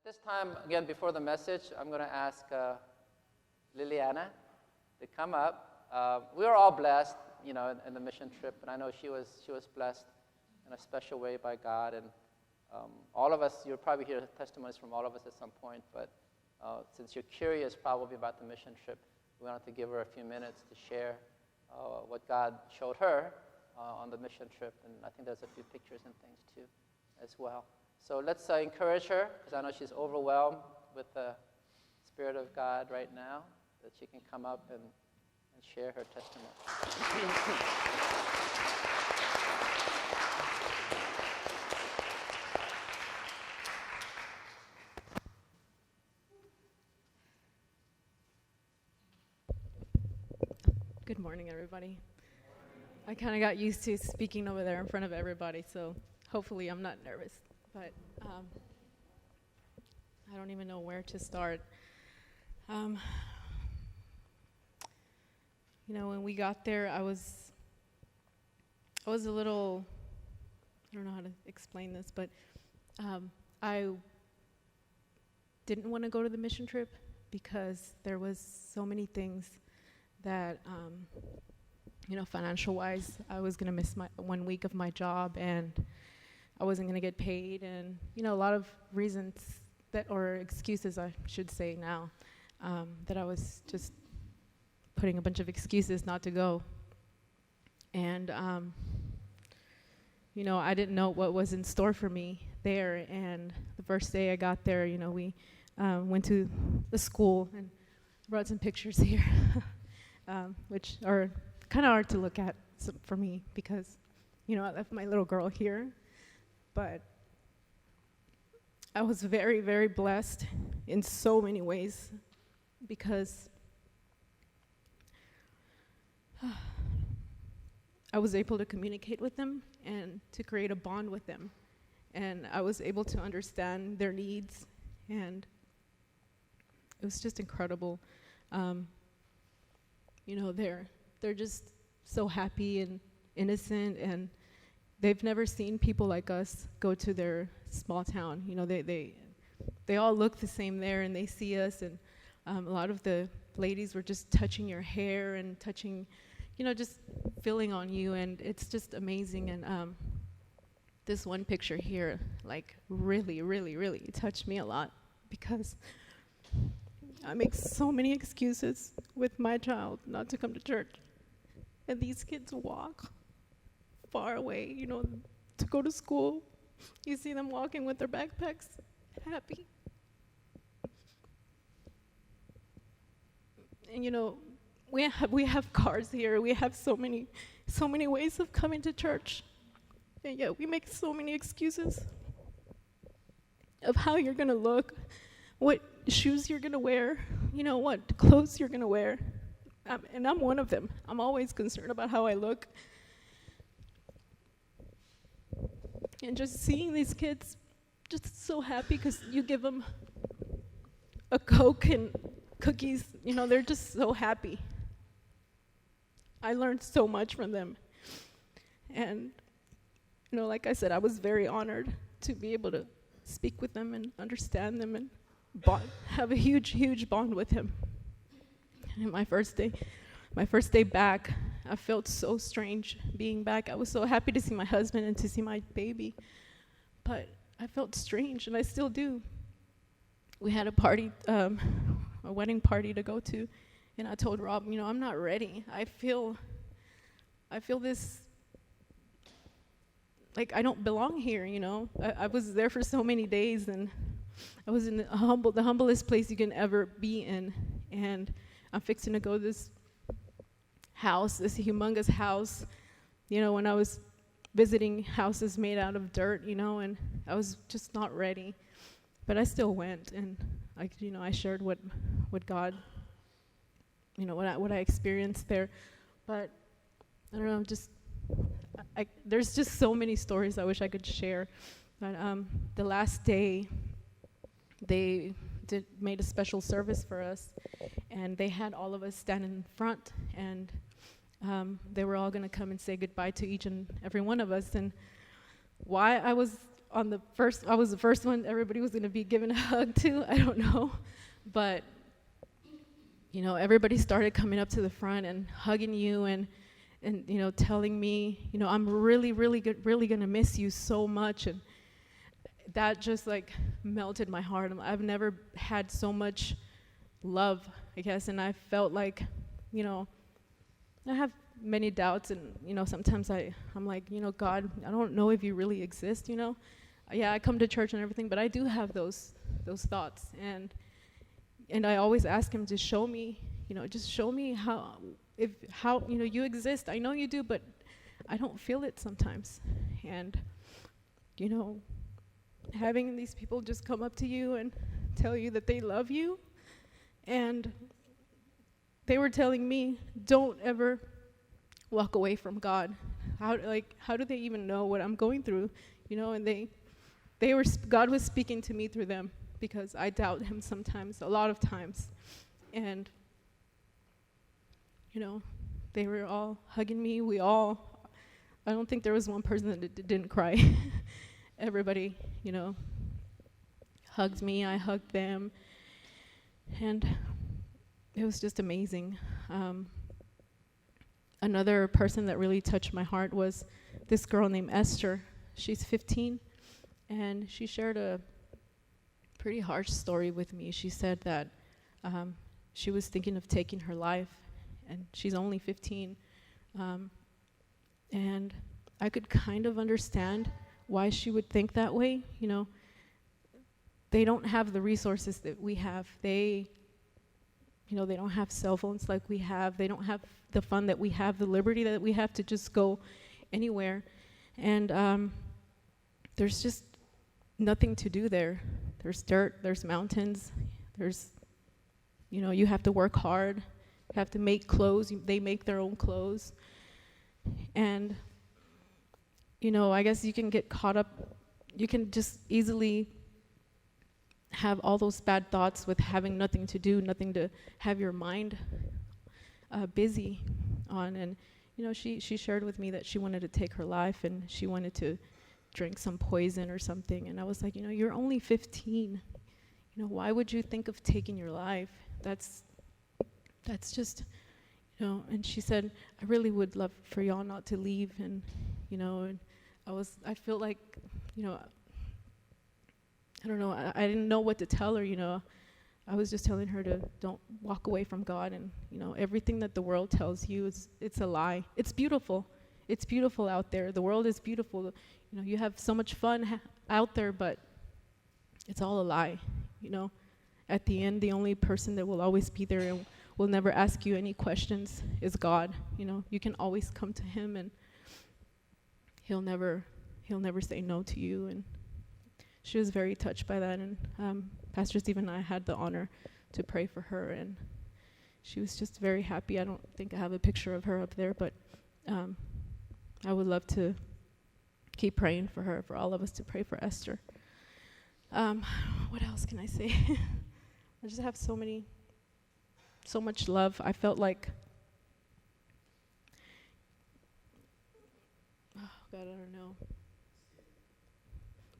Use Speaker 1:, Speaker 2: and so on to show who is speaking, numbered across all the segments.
Speaker 1: At this time, again, before the message, I'm going to ask Lilianna to come up. We were all blessed, in the mission trip, and I know she was blessed in a special way by God. And all of us, you'll probably hear testimonies from all of us at some point, but since you're curious probably about the mission trip, we wanted to give her a few minutes to share what God showed her on the mission trip, and I think there's a few pictures and things too as well. So let's encourage her, because I know she's overwhelmed with the Spirit of God right now, that she can come up and share her testimony.
Speaker 2: Good morning, everybody. I kind of got used to speaking over there in front of everybody, so hopefully I'm not nervous. But I don't even know where to start. When we got there, I was a little, I don't know how to explain this, but I didn't want to go to the mission trip because there was so many things that, financial-wise, I was going to miss my 1 week of my job, and I wasn't going to get paid, and, a lot of reasons or excuses, I should say now, that I was just putting a bunch of excuses not to go. And, I didn't know what was in store for me there, and the first day I got there, we went to the school and brought some pictures here, which are kind of hard to look at for me because, I left my little girl here. But I was very, very blessed in so many ways because I was able to communicate with them and to create a bond with them. And I was able to understand their needs, and it was just incredible. They're just so happy and innocent, and they've never seen people like us go to their small town. They all look the same there, and they see us, and a lot of the ladies were just touching your hair and touching, just feeling on you, and it's just amazing. And this one picture here, really, really, really touched me a lot because I make so many excuses with my child not to come to church, and these kids walk far away, to go to school. You see them walking with their backpacks, happy. And we have cars here. We have so many ways of coming to church, and yet we make so many excuses of how you're gonna look, what shoes you're gonna wear, what clothes you're gonna wear. And I'm one of them. I'm always concerned about how I look. And just seeing these kids just so happy because you give them a Coke and cookies, they're just so happy. I learned so much from them. And, like I said, I was very honored to be able to speak with them and understand them and have a huge, huge bond with him. And my first day back, I felt so strange being back. I was so happy to see my husband and to see my baby, but I felt strange, and I still do. We had a party, a wedding party to go to, and I told Rob, I'm not ready. I feel this, like I don't belong here, I was there for so many days, and I was in the humblest place you can ever be in, and I'm fixing to go to this house, this humongous house, when I was visiting houses made out of dirt, and I was just not ready. But I still went, and I shared what God, what I experienced there. But I don't know, there's just so many stories I wish I could share. But the last day, they made a special service for us, and they had all of us stand in front, and they were all going to come and say goodbye to each and every one of us. And why I was I was the first one everybody was going to be given a hug to. I don't know. But, you know, everybody started coming up to the front and hugging you and you know, telling me, you know, I'm really going to miss you so much. And that just like melted my heart. I've never had so much love, I guess. And I felt like, you know, I have many doubts, and, you know, sometimes I'm like, you know, God, I don't know if you really exist, you know. Yeah, I come to church and everything, but I do have those thoughts. And I always ask him to show me, you know, just show me how, you know, you exist. I know you do, but I don't feel it sometimes. And, you know, having these people just come up to you and tell you that they love you, and they were telling me, don't ever walk away from God. How do they even know what I'm going through? You know, and God was speaking to me through them, because I doubt him sometimes, a lot of times. And, you know, they were all hugging me. I don't think there was one person that didn't cry. Everybody, you know, hugged me. I hugged them. And it was just amazing. Another person that really touched my heart was this girl named Esther. She's 15, and she shared a pretty harsh story with me. She said that she was thinking of taking her life, and she's only 15. And I could kind of understand why she would think that way. You know, they don't have the resources that we have. They don't have cell phones like we have. They don't have the fun that we have, the liberty that we have to just go anywhere. And there's just nothing to do there. There's dirt, there's mountains, you have to work hard. You have to make clothes. They make their own clothes. And, I guess you can get caught up. You can just easily have all those bad thoughts with having nothing to do, nothing to have your mind busy on. And, she shared with me that she wanted to take her life, and she wanted to drink some poison or something. And I was like, you're only 15. Why would you think of taking your life? That's just, and she said, I really would love for y'all not to leave. And, and I feel like, I don't know, I didn't know what to tell her, I was just telling her to don't walk away from God. And, everything that the world tells you, it's a lie. It's beautiful. It's beautiful out there. The world is beautiful. You have so much fun out there, but it's all a lie, At the end, the only person that will always be there and will never ask you any questions is God. You can always come to him, and he'll never say no to you. And she was very touched by that, and Pastor Steve and I had the honor to pray for her, and she was just very happy. I don't think I have a picture of her up there, but I would love to keep praying for her, for all of us to pray for Esther. What else can I say? I just have so much love. I felt like, oh God, I don't know.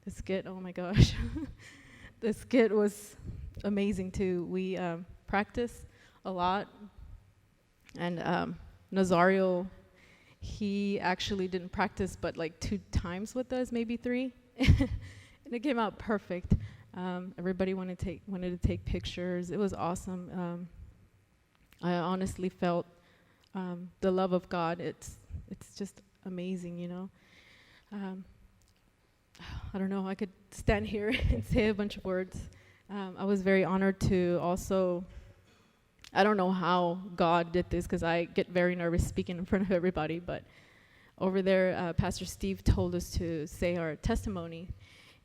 Speaker 2: The skit, oh my gosh. The skit was amazing too. We practiced a lot, and Nazario, he actually didn't practice but like 2 times with us, maybe 3. And it came out perfect. Everybody wanted to take pictures. It was awesome. I honestly felt the love of God. It's just amazing, I don't know, I could stand here and say a bunch of words. I was very honored to also, I don't know how God did this, because I get very nervous speaking in front of everybody, but over there, Pastor Steve told us to say our testimony,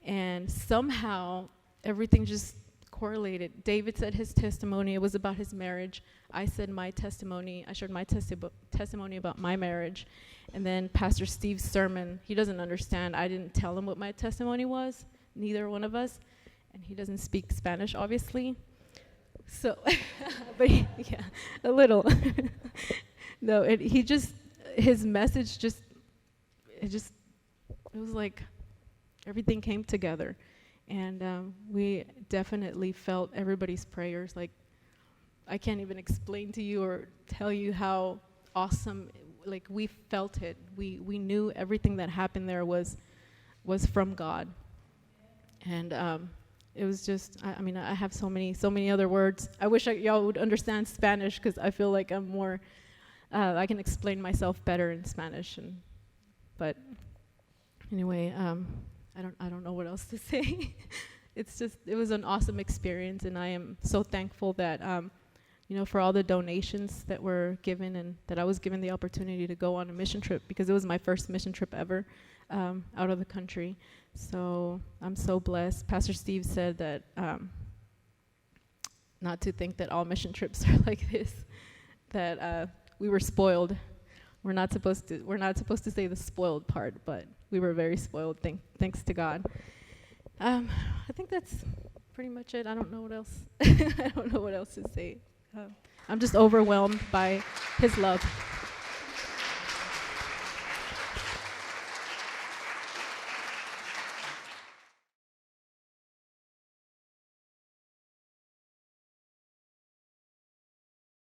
Speaker 2: and somehow everything just correlated. David said his testimony, it was about his marriage. I said my testimony, I shared my testimony about my marriage. And then Pastor Steve's sermon, he doesn't understand. I didn't tell him what my testimony was, neither one of us. And he doesn't speak Spanish, obviously. So, but yeah, a little. No, his message it was like, everything came together. And we definitely felt everybody's prayers. Like, I can't even explain to you or tell you how awesome, like, we felt it. We knew everything that happened there was from God. And it was just, I mean, I have so many other words. I wish y'all would understand Spanish, because I feel like I'm more, I can explain myself better in Spanish. But anyway, I don't know what else to say. It was an awesome experience, and I am so thankful that, for all the donations that were given, and that I was given the opportunity to go on a mission trip, because it was my first mission trip ever out of the country. So I'm so blessed. Pastor Steve said that not to think that all mission trips are like this, that we were spoiled. We're not supposed to say the spoiled part, but we were very spoiled, thanks to God. I think that's pretty much it. I don't know what else. I don't know what else to say. I'm just overwhelmed by His love.